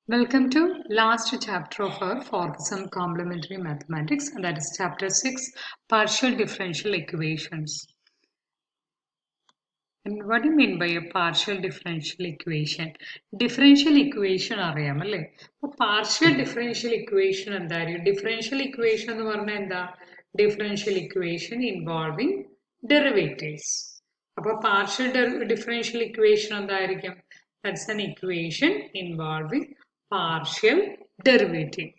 Welcome to last chapter of our fourth sum complementary mathematics, and that is chapter 6, partial differential equations. And what do you mean by a partial differential equation? Differential equation അറിയാമല്ലേ? അപ്പോൾ partial differential equation എന്തായിരിക്കും? Differential equation എന്ന് പറഞ്ഞാൽ എന്താ? Differential equation involving derivatives. അപ്പോൾ partial differential equation എന്തായിരിക്കും? That's an equation involving partial derivative.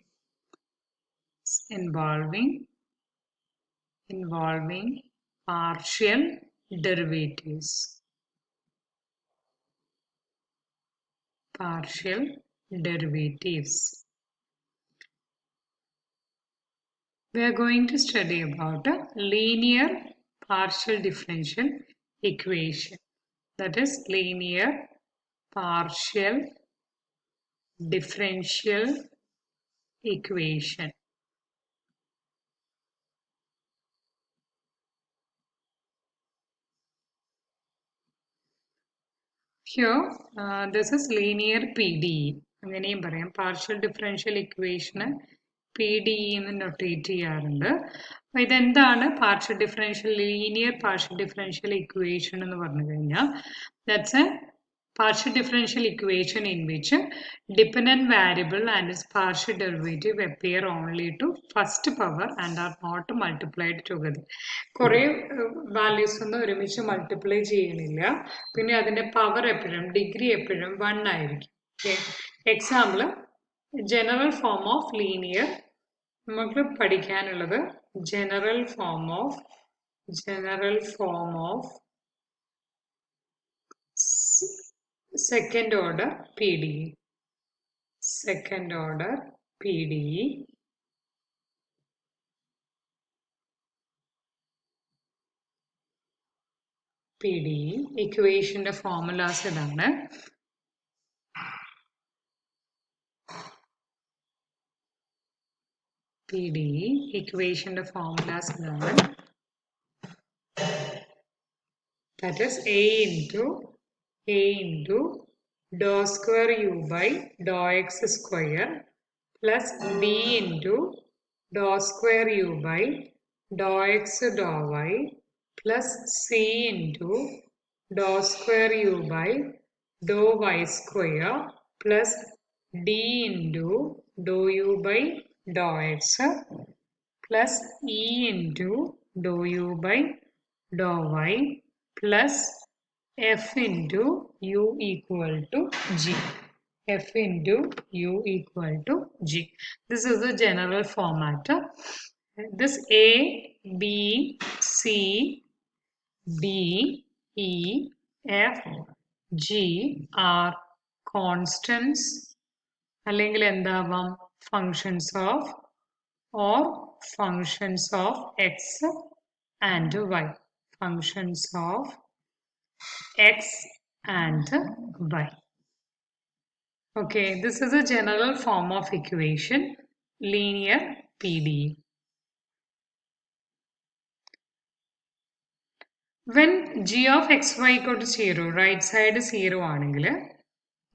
Involving partial derivatives. Partial derivatives. We are going to study about a linear partial differential equation. That is linear partial differential equation. Here, this is linear PDE. അങ്ങനെയും പറയാം partial differential ഇക്വേഷന് PDE എന്ന് notate ചെയ്യാറുണ്ട്. അപ്പോൾ ഇതെന്താണ് partial differential linear partial differential equation എന്ന് പറഞ്ഞു കഴിഞ്ഞാൽ that's A partial differential equation in which dependent variable and its partial derivative appear only to first power and are not multiplied together. കുറേ values ഒന്നും ഒരുമിച്ച് multiply ചെയ്യണില്ല. പിന്നെ അതിൻ്റെ power എപ്പോഴും ഡിഗ്രി എപ്പോഴും 1 ആയിരിക്കും. Example general form of linear നമുക്ക് പഠിക്കാനുള്ളത് general form of second order PDE. Second order PDE. PDE equation formulas ഇതാണ്. PDE equation formulas ഇതാണ്. That is A into dou square U by dou X square plus B into dou square U by dou X dou Y plus C into dou square U by dou Y square plus D into dou U by dou X plus E into dou U by dou Y plus F into U equal to G. F into U equal to G. This is the general format. This A, B, C, D, E, F, G are constants. അല്ലെങ്കിൽ എന്താവാം functions of or functions of X and Y. Functions of X and Y. Okay, this is a general form of equation, linear PDE. When g of xy equal to 0, right side 0 ആണെങ്കിൽ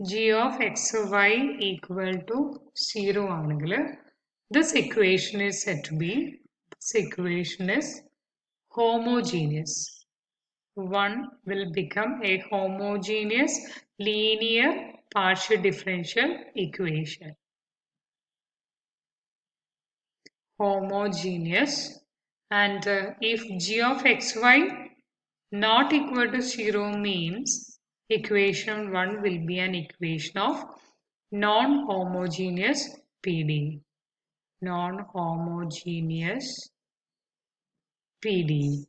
g of xy equal to 0 ആണെങ്കിൽ this equation is said to be, this equation is homogeneous. One will become a homogeneous linear partial differential equation. Homogeneous. And if g of xy not equal to 0 means equation 1 will be an equation of non-homogeneous PDE. Non-homogeneous PDE.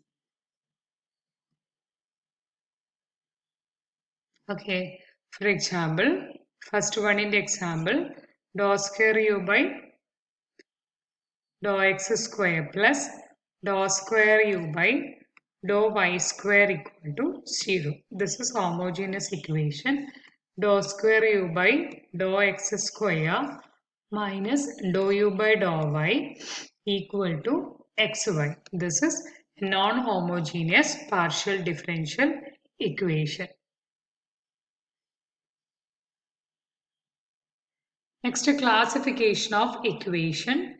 Okay, for example, first one in the example, dou square U by dou X square plus dou square U by dou Y square equal to 0. This is homogeneous equation. Dou square U by dou X square minus dou U by dou Y equal to XY. This is non-homogeneous partial differential equation. Next, classification of equation.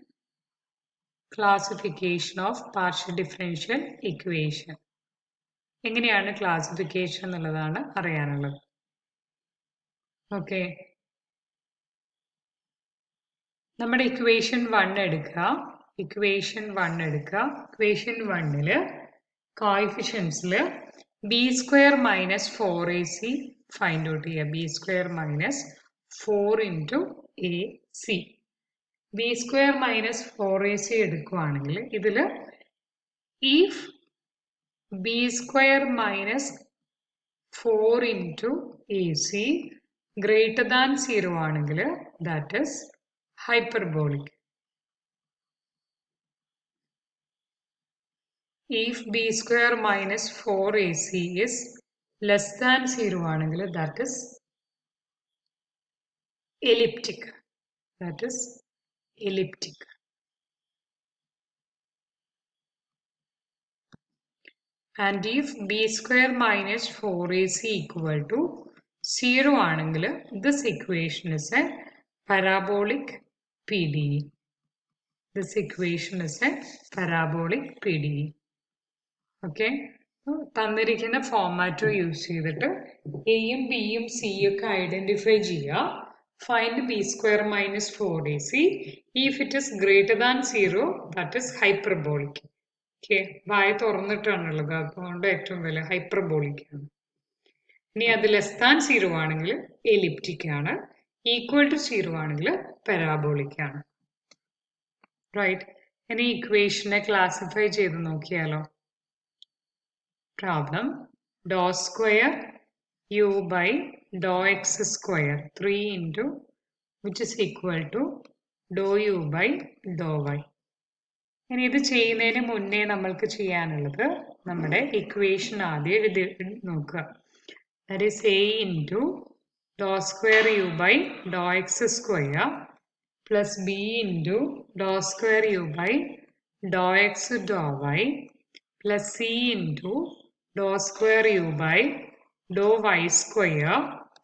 Classification of partial differential equation. എങ്ങനെയാണ് classification എന്നുള്ളതാണ് അറിയാനുള്ളത്. Okay, നമ്മുടെ equation 1 എടുക്കുക. Equation 1ല് കോഎഫിഷ്യൻസിൽ b² minus 4ac find out ചെയ്യുക. b² minus 4 into ac. b² minus 4ac എടുക്കുകയാണെങ്കിൽ ഇതിൽ if b² minus 4 into AC greater than 0 ആണെങ്കിൽ that is hyperbolic. If b² minus 4AC is less than 0 ആണെങ്കിൽ that is elliptic. That is elliptic. And if b² minus 4ac equal to 0 ആണെങ്കിൽ this equation is a parabolic PDE. This equation is a parabolic PDE. Okay, തന്നിരിക്കുന്ന format use ചെയ്തിട്ട് എയും ബിയും സിയും ഒക്കെ identify ചെയ്യുക. Find b² minus 4ac. If it is greater than 0, that is hyperbolic. Okay, വായ തുറന്നിട്ടാണുള്ളത്, അതുകൊണ്ട് ഏറ്റവും വലിയ ഹൈപ്പർബോളിക് ആണ്. ഇനി അത് ലെസ് ദാൻ 0 ആണെങ്കിൽ എലിപ്റ്റിക് ആണ്, ഈക്വൽ ടു 0 ആണെങ്കിൽ പാരാബോളിക് ആണ്. റൈറ്റ്, ഇനി ഇക്വേഷനെ ക്ലാസിഫൈ ചെയ്ത് നോക്കിയാലോ. പ്രോബ്ലം ഡോ² u by dou x² 3 into which is equal to dou u by dou y. ഇനി ഇത് ചെയ്യുന്നതിന് മുന്നേ നമ്മൾക്ക് ചെയ്യാനുള്ളത് നമ്മുടെ ഇക്വേഷൻ ആദ്യം എഴുതി നോക്കുക. That is a into dou² u by dou x² plus b into dou² u by dou x dou y plus c into dou² u by dou y²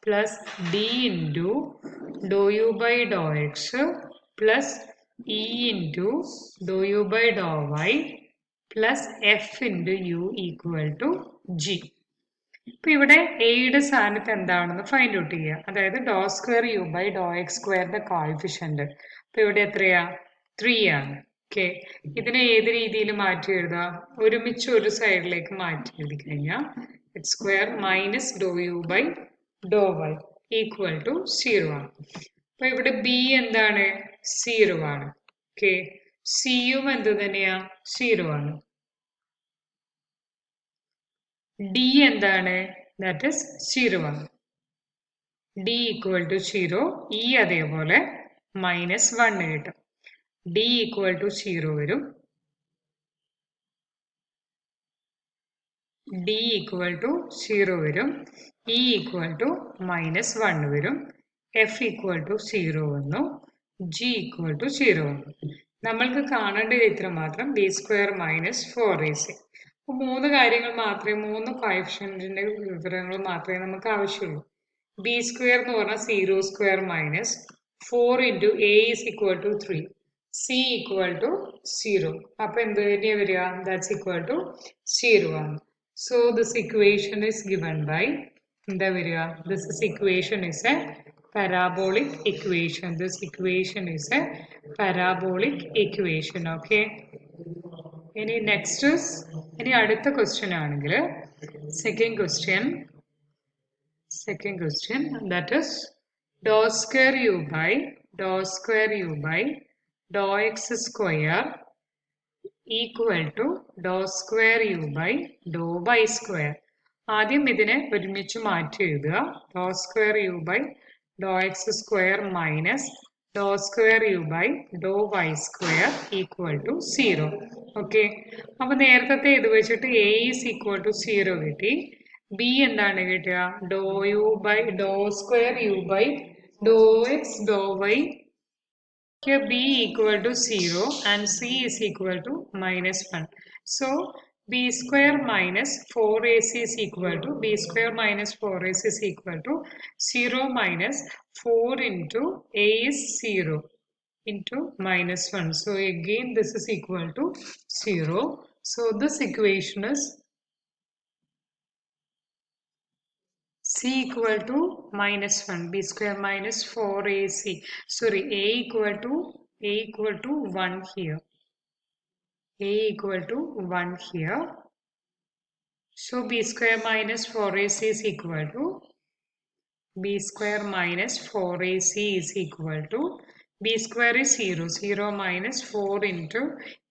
plus d into dou u by dou x plus e into dou u by dou y plus f into u equal to g. ഇപ്പൊ ഇവിടെ എയുടെ സ്ഥാനത്ത് എന്താണെന്ന് find out ചെയ്യുക. അതായത് dou² u by dou x² coefficient. അപ്പൊ ഇവിടെ എത്രയാ? 3 ആണ്. ഓക്കെ, ഇതിനെ ഏത് രീതിയിൽ മാറ്റി എഴുതാം? ഒരുമിച്ച് ഒരു സൈഡിലേക്ക് മാറ്റി എഴുതി കഴിഞ്ഞാൽ x² minus dou u by dou y equal to 0 ആണ്. അപ്പൊ ഇവിടെ b എന്താണ്? 0 ആണ്. ഓക്കെ, സിയും എന്ത് തന്നെയാ? 0 ആണ്. d എന്താണ്? ദാറ്റ് ഇസ് 0 ആണ്. d equal to 0. e അതേപോലെ -1 കിട്ടും. d ഈക്വൽ ടു 0 വരും. d ഈക്വൽ ടു 0 വരും. e ഈക്വൽ ടു -1 വരും. f ഈക്വൽ ടു 0 വന്നു. g ഈക്വൽ ടു 0 വന്നു. നമ്മൾക്ക് കാണേണ്ടത് ഇത്ര മാത്രം, b² മൈനസ് 4ac. അപ്പോൾ 3 കാര്യങ്ങൾ മാത്രമേ, 3 കോഎഫിഷ്യന്റിന്റെ വിവരങ്ങൾ മാത്രമേ നമുക്ക് ആവശ്യമുള്ളൂ. b² എന്ന് പറഞ്ഞാൽ 0² minus 4 into a is equal to 3, c equal to 0. അപ്പൊ എന്ത് തന്നെയാ വരിക? ദാറ്റ്സ് ഈക്വൽ ടു 0 ആണ്. So this equation is given by എന്താ വരിക? This equation is a parabolic equation. This equation is a parabolic equation. Okay, ഇനി next ഇനി അടുത്ത ക്വസ്റ്റ്യൻ ആണെങ്കിൽ second question that is dou² u by dou x² equal to dou² u by dou y². ആദ്യം ഇതിനെ ഒരുമിച്ച് മാറ്റി എഴുതുക. dou² u by dou x² minus dou² u by dou y² equal to 0. Okay, അപ്പൊ നേരത്തെ ഇത് വെച്ചിട്ട് a is equal to 0 കിട്ടി. b എന്താണ് കിട്ടുക? dou dou² u by dou x dou y. Here b equal to 0 and c is equal to -1. So b square minus 4ac is equal to b square minus 4ac is equal to 0 minus 4 into a is 0 into minus 1. So again this is equal to 0. So this equation is c equal to minus 1, b square minus 4ac. Sorry, a equal to 1 here. A equal to 1 here. So b square minus 4ac is equal to b square minus 4ac is equal to b square is 0. 0 minus 4 into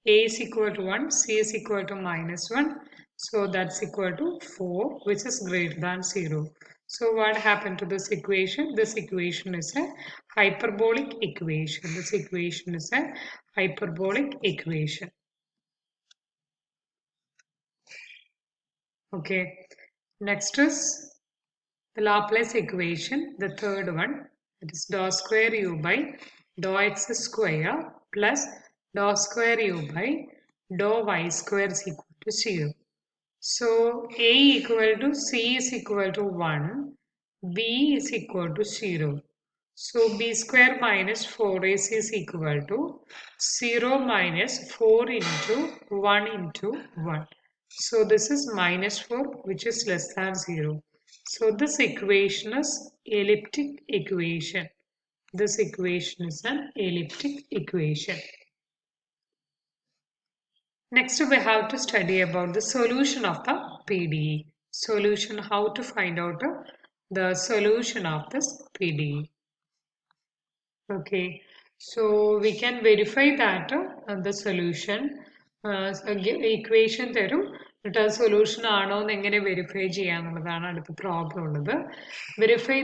a is equal to 1, c is equal to minus 1. So that's equal to 4, which is greater than 0. So what happened to this equation? This equation is a hyperbolic equation. This equation is a hyperbolic equation. Okay. Next is the Laplace equation, the third one, that is dou square u by dou x square plus dou square u by dou y square is equal to 0. So a equal to c is equal to 1, b is equal to 0. So b square minus 4ac is equal to 0 minus 4 into 1 into 1. So this is minus 4, which is less than 0. So this equation is elliptic equation. This equation is an elliptic equation. Next we have to study about the solution of the PDE. Solution, how to find out the solution of this PDE. Okay, so we can verify that the solution equation തരും എന്നിട്ട് അത് solution ആണോ എന്ന് എങ്ങനെ verify ചെയ്യാന്നുള്ളതാണ് അടുത്ത problem ഉള്ളത്. Verify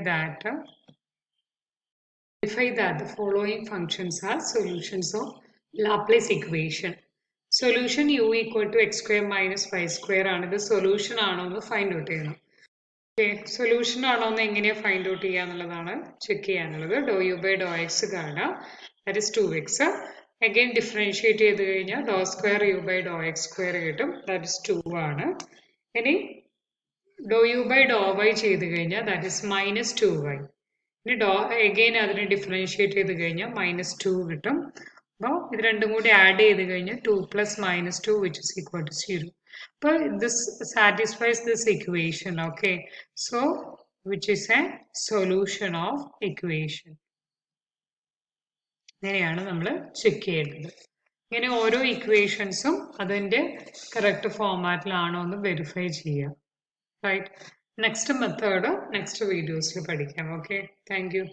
that the following functions are solutions of Laplace equation. Solution u equal to x square minus y square ആണ്. ഇത് solution ആണോ എന്ന് ഫൈൻഡ് ഔട്ട് ചെയ്യണം. സൊല്യൂഷൻ ആണോ എന്ന് എങ്ങനെയാ ഫൈൻഡ് ഔട്ട് ചെയ്യാന്നുള്ളതാണ് ചെക്ക് ചെയ്യാനുള്ളത്. Do u by do x കാണാം, that is 2x. Again differentiate ചെയ്ത് കഴിഞ്ഞാൽ do square u by do x square കിട്ടും, ദാറ്റ് ഇസ് 2 ആണ്. ഇനി do u by do y ചെയ്ത് കഴിഞ്ഞാൽ ദാറ്റ് ഇസ് മൈനസ് 2y. ഇനി അഗൈൻ അതിനെ ഡിഫറൻഷിയേറ്റ് ചെയ്ത് കഴിഞ്ഞാൽ മൈനസ് 2 കിട്ടും. അപ്പോൾ ഇത് രണ്ടും കൂടി ആഡ് ചെയ്ത് കഴിഞ്ഞാൽ 2 plus minus 2 which is equal to 0. But this satisfies this equation, okay? So, which is a solution of equation. ഇങ്ങനെയാണ് നമ്മൾ ചെക്ക് ചെയ്യേണ്ടത്. ഇങ്ങനെ ഓരോ ഇക്വേഷൻസും അതിൻ്റെ കറക്റ്റ് ഫോമാറ്റിലാണോ എന്ന് വെരിഫൈ ചെയ്യാം. റൈറ്റ്, നെക്സ്റ്റ് മെത്തേഡ് നെക്സ്റ്റ് വീഡിയോസിൽ പഠിക്കാം. Okay, thank you.